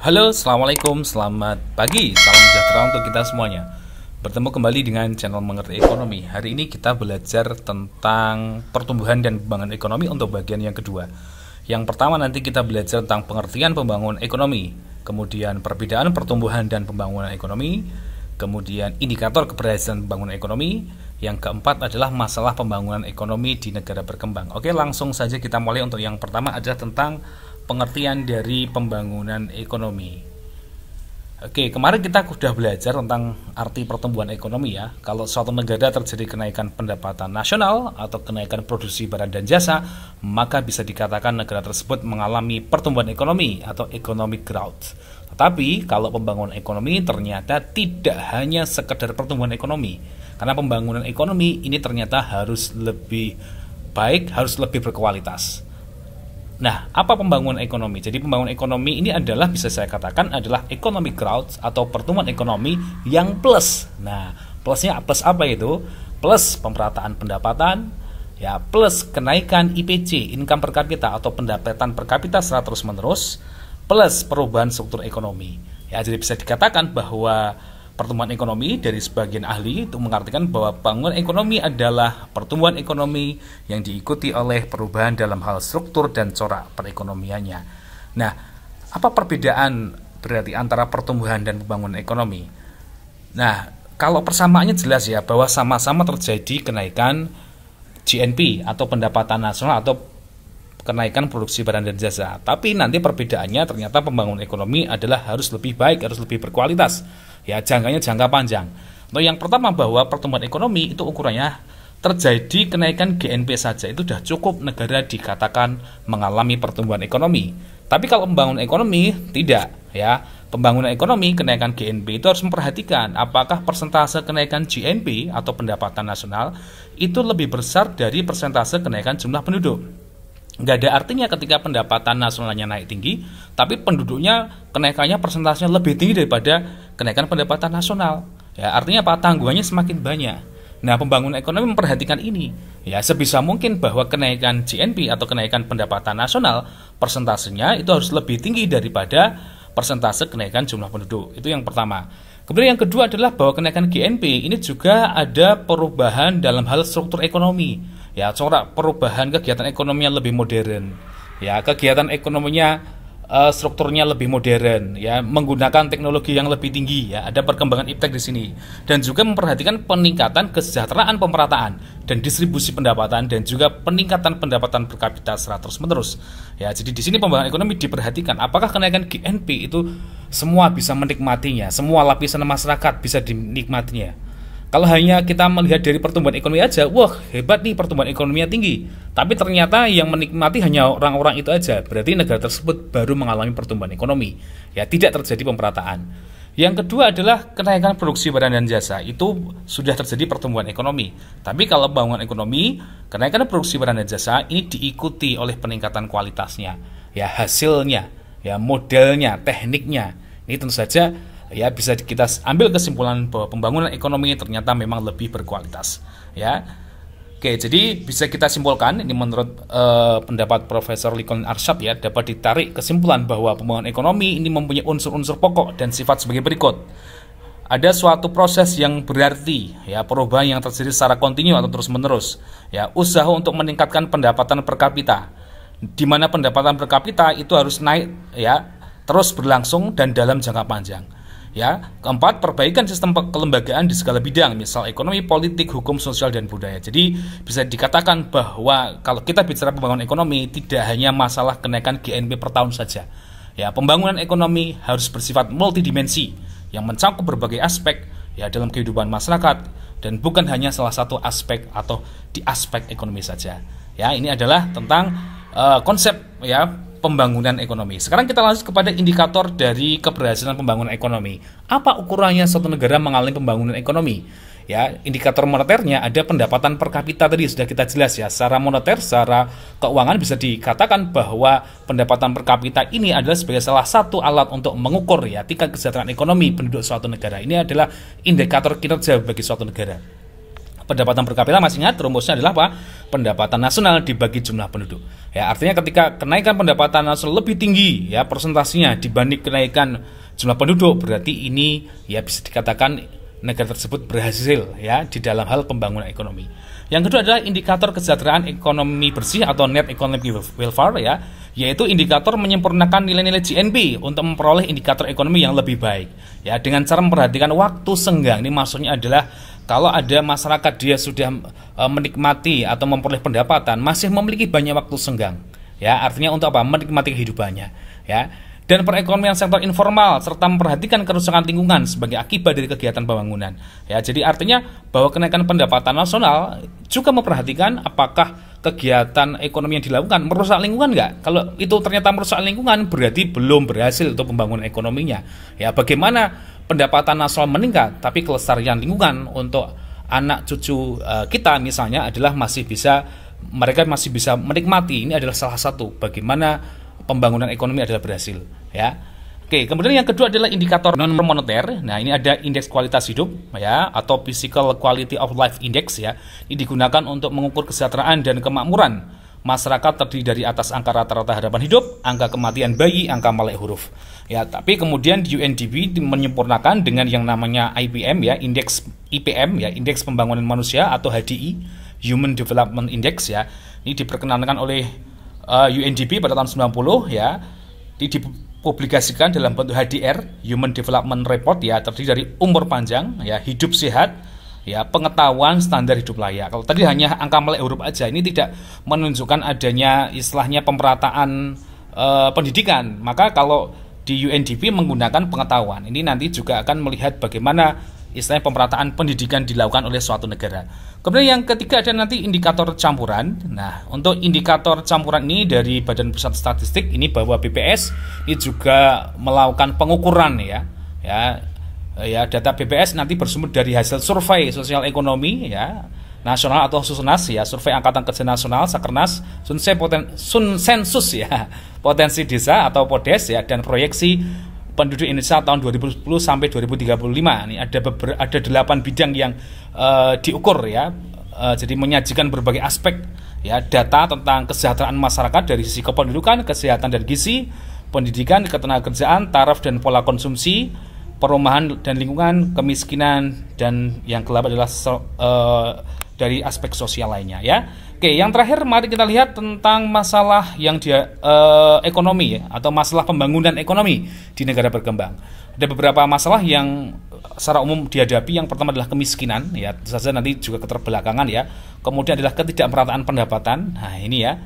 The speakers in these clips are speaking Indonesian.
Halo, assalamualaikum, selamat pagi, salam sejahtera untuk kita semuanya. Bertemu kembali dengan channel Mengerti Ekonomi. Hari ini kita belajar tentang pertumbuhan dan pembangunan ekonomi untuk bagian yang kedua. Yang pertama nanti kita belajar tentang pengertian pembangunan ekonomi, kemudian perbedaan pertumbuhan dan pembangunan ekonomi, kemudian indikator keberhasilan pembangunan ekonomi. Yang keempat adalah masalah pembangunan ekonomi di negara berkembang. Oke, langsung saja kita mulai. Untuk yang pertama adalah tentang pengertian dari pembangunan ekonomi. Oke, kemarin kita sudah belajar tentang arti pertumbuhan ekonomi ya. Kalau suatu negara terjadi kenaikan pendapatan nasional atau kenaikan produksi barang dan jasa, maka bisa dikatakan negara tersebut mengalami pertumbuhan ekonomi atau economic growth. Tetapi kalau pembangunan ekonomi ternyata tidak hanya sekedar pertumbuhan ekonomi, karena pembangunan ekonomi ini ternyata harus lebih baik, harus lebih berkualitas. Nah, apa pembangunan ekonomi? Jadi pembangunan ekonomi ini adalah, bisa saya katakan, adalah economic growth atau pertumbuhan ekonomi yang plus. Nah, plusnya plus apa itu? Plus pemerataan pendapatan, ya, plus kenaikan IPC, income per kapita atau pendapatan per kapita secara terus-menerus, plus perubahan struktur ekonomi. Ya, jadi bisa dikatakan bahwa pertumbuhan ekonomi dari sebagian ahli itu mengartikan bahwa pembangunan ekonomi adalah pertumbuhan ekonomi yang diikuti oleh perubahan dalam hal struktur dan corak perekonomiannya. Nah, apa perbedaan berarti antara pertumbuhan dan pembangunan ekonomi? Nah, kalau persamaannya jelas ya, bahwa sama-sama terjadi kenaikan GNP atau pendapatan nasional atau kenaikan produksi barang dan jasa. Tapi nanti perbedaannya ternyata pembangunan ekonomi adalah harus lebih baik, harus lebih berkualitas. Ya, jangkanya jangka panjang. Untuk yang pertama, bahwa pertumbuhan ekonomi itu ukurannya terjadi kenaikan GNP saja itu sudah cukup negara dikatakan mengalami pertumbuhan ekonomi. Tapi kalau pembangunan ekonomi tidak, ya. Pembangunan ekonomi kenaikan GNP itu harus memperhatikan apakah persentase kenaikan GNP atau pendapatan nasional itu lebih besar dari persentase kenaikan jumlah penduduk. Nggak ada artinya ketika pendapatan nasionalnya naik tinggi, tapi penduduknya kenaikannya persentasenya lebih tinggi daripada kenaikan pendapatan nasional. Ya, artinya apa? Tanggungannya semakin banyak. Nah, pembangunan ekonomi memperhatikan ini. Ya, sebisa mungkin bahwa kenaikan GNP atau kenaikan pendapatan nasional persentasenya itu harus lebih tinggi daripada persentase kenaikan jumlah penduduk. Itu yang pertama. Kemudian yang kedua adalah bahwa kenaikan GNP ini juga ada perubahan dalam hal struktur ekonomi. Ya, corak perubahan kegiatan ekonomi yang lebih modern. Ya, kegiatan ekonominya strukturnya lebih modern, ya, menggunakan teknologi yang lebih tinggi, ya, ada perkembangan iptek di sini. Dan juga memperhatikan peningkatan kesejahteraan pemerataan dan distribusi pendapatan dan juga peningkatan pendapatan per kapita secara terus-menerus. Ya, jadi di sini pembangunan ekonomi diperhatikan apakah kenaikan GNP itu semua bisa menikmatinya, semua lapisan masyarakat bisa dinikmatinya. Kalau hanya kita melihat dari pertumbuhan ekonomi aja, wah hebat nih pertumbuhan ekonominya tinggi. Tapi ternyata yang menikmati hanya orang-orang itu aja. Berarti negara tersebut baru mengalami pertumbuhan ekonomi. Ya, tidak terjadi pemerataan. Yang kedua adalah kenaikan produksi barang dan jasa. Itu sudah terjadi pertumbuhan ekonomi. Tapi kalau pembangunan ekonomi, kenaikan produksi barang dan jasa ini diikuti oleh peningkatan kualitasnya. Ya, hasilnya, ya, modelnya, tekniknya. Ini tentu saja ya bisa kita ambil kesimpulan bahwa pembangunan ekonomi ternyata memang lebih berkualitas, ya. Oke, jadi bisa kita simpulkan ini menurut pendapat Profesor Lincoln Arshad, ya, dapat ditarik kesimpulan bahwa pembangunan ekonomi ini mempunyai unsur-unsur pokok dan sifat sebagai berikut. Ada suatu proses yang berarti, ya, perubahan yang terjadi secara kontinu atau terus-menerus, ya, usaha untuk meningkatkan pendapatan per kapita, di mana pendapatan per kapita itu harus naik, ya, terus berlangsung dan dalam jangka panjang. Ya, keempat, perbaikan sistem kelembagaan di segala bidang, misal ekonomi, politik, hukum, sosial, dan budaya. Jadi bisa dikatakan bahwa kalau kita bicara pembangunan ekonomi tidak hanya masalah kenaikan GNP per tahun saja. Ya, pembangunan ekonomi harus bersifat multidimensi yang mencakup berbagai aspek, ya, dalam kehidupan masyarakat dan bukan hanya salah satu aspek atau di aspek ekonomi saja. Ya, ini adalah tentang konsep, ya, pembangunan ekonomi. Sekarang kita lanjut kepada indikator dari keberhasilan pembangunan ekonomi. Apa ukurannya suatu negara mengalami pembangunan ekonomi? Ya, indikator moneternya ada pendapatan per kapita tadi sudah kita jelas, ya. Secara moneter, secara keuangan bisa dikatakan bahwa pendapatan per kapita ini adalah sebagai salah satu alat untuk mengukur, ya, tingkat kesejahteraan ekonomi penduduk suatu negara. Ini adalah indikator kinerja bagi suatu negara. Pendapatan per kapita, masih ingat rumusnya adalah apa? Pendapatan nasional dibagi jumlah penduduk. Ya, artinya ketika kenaikan pendapatan nasional lebih tinggi ya persentasenya dibanding kenaikan jumlah penduduk, berarti ini ya bisa dikatakan negara tersebut berhasil ya di dalam hal pembangunan ekonomi. Yang kedua adalah indikator kesejahteraan ekonomi bersih atau net economic welfare ya, yaitu indikator menyempurnakan nilai-nilai GNP untuk memperoleh indikator ekonomi yang lebih baik. Ya, dengan cara memperhatikan waktu senggang. Ini maksudnya adalah kalau ada masyarakat dia sudah menikmati atau memperoleh pendapatan masih memiliki banyak waktu senggang. Ya, artinya untuk apa? Menikmati kehidupannya, ya. Dan perekonomian sektor informal serta memperhatikan kerusakan lingkungan sebagai akibat dari kegiatan pembangunan. Ya, jadi artinya bahwa kenaikan pendapatan nasional juga memperhatikan apakah kegiatan ekonomi yang dilakukan merusak lingkungan nggak? Kalau itu ternyata merusak lingkungan, berarti belum berhasil untuk pembangunan ekonominya. Ya, bagaimana pendapatan nasional meningkat, tapi kelestarian lingkungan untuk anak cucu kita misalnya adalah mereka masih bisa menikmati. Ini adalah salah satu bagaimana pembangunan ekonomi adalah berhasil, ya. Oke, kemudian yang kedua adalah indikator non moneter. Nah, ini ada indeks kualitas hidup ya atau physical quality of life index ya. Ini digunakan untuk mengukur kesejahteraan dan kemakmuran masyarakat, terdiri dari atas angka rata-rata harapan hidup, angka kematian bayi, angka melek huruf. Ya, tapi kemudian di UNDP menyempurnakan dengan yang namanya IPM ya, indeks IPM ya, indeks pembangunan manusia atau HDI, Human Development Index ya. Ini diperkenalkan oleh UNDP pada tahun 90 ya, dipublikasikan dalam bentuk HDR, Human Development Report ya, terdiri dari umur panjang ya, hidup sehat ya, pengetahuan, standar hidup layak. Kalau tadi hanya angka melek huruf aja, ini tidak menunjukkan adanya istilahnya pemerataan pendidikan. Maka kalau di UNDP menggunakan pengetahuan, ini nanti juga akan melihat bagaimana istilahnya pemerataan pendidikan dilakukan oleh suatu negara. Kemudian yang ketiga ada nanti indikator campuran. Nah, untuk indikator campuran ini dari Badan Pusat Statistik ini bahwa BPS ini juga melakukan pengukuran ya. Data BPS nanti bersumber dari hasil survei sosial ekonomi ya nasional atau Susenas ya, survei Angkatan Kerja Nasional, Sakernas, Sensus ya, potensi desa atau PODES ya, dan proyeksi penduduk Indonesia tahun 2010 sampai 2035. Ini ada 8 bidang yang diukur ya. Jadi menyajikan berbagai aspek ya, data tentang kesejahteraan masyarakat dari sisi kependudukan, kesehatan dan gizi, pendidikan, ketenagakerjaan, taraf dan pola konsumsi, perumahan dan lingkungan, kemiskinan, dan yang kelima adalah dari aspek sosial lainnya ya. Oke, yang terakhir mari kita lihat tentang masalah yang dia ekonomi ya, atau masalah pembangunan ekonomi di negara berkembang. Ada beberapa masalah yang secara umum dihadapi. Yang pertama adalah kemiskinan ya, saja nanti juga keterbelakangan ya. Kemudian adalah ketidakmerataan pendapatan. Nah, ini ya.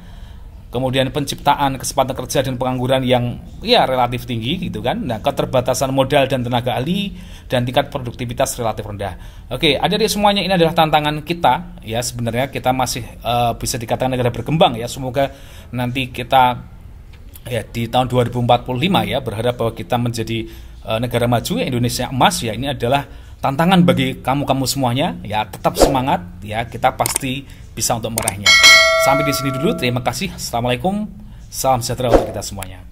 Kemudian penciptaan kesempatan kerja dan pengangguran yang ya relatif tinggi gitu kan. Nah, keterbatasan modal dan tenaga ahli dan tingkat produktivitas relatif rendah. Oke, adik-adik semuanya, ini adalah tantangan kita ya. Sebenarnya kita masih bisa dikatakan negara berkembang ya. Semoga nanti kita ya di tahun 2045 ya berharap bahwa kita menjadi negara maju, Indonesia emas ya. Ini adalah tantangan bagi kamu-kamu semuanya ya. Tetap semangat ya, kita pasti bisa untuk meraihnya. Sampai di sini dulu, terima kasih. Assalamualaikum, salam sejahtera untuk kita semuanya.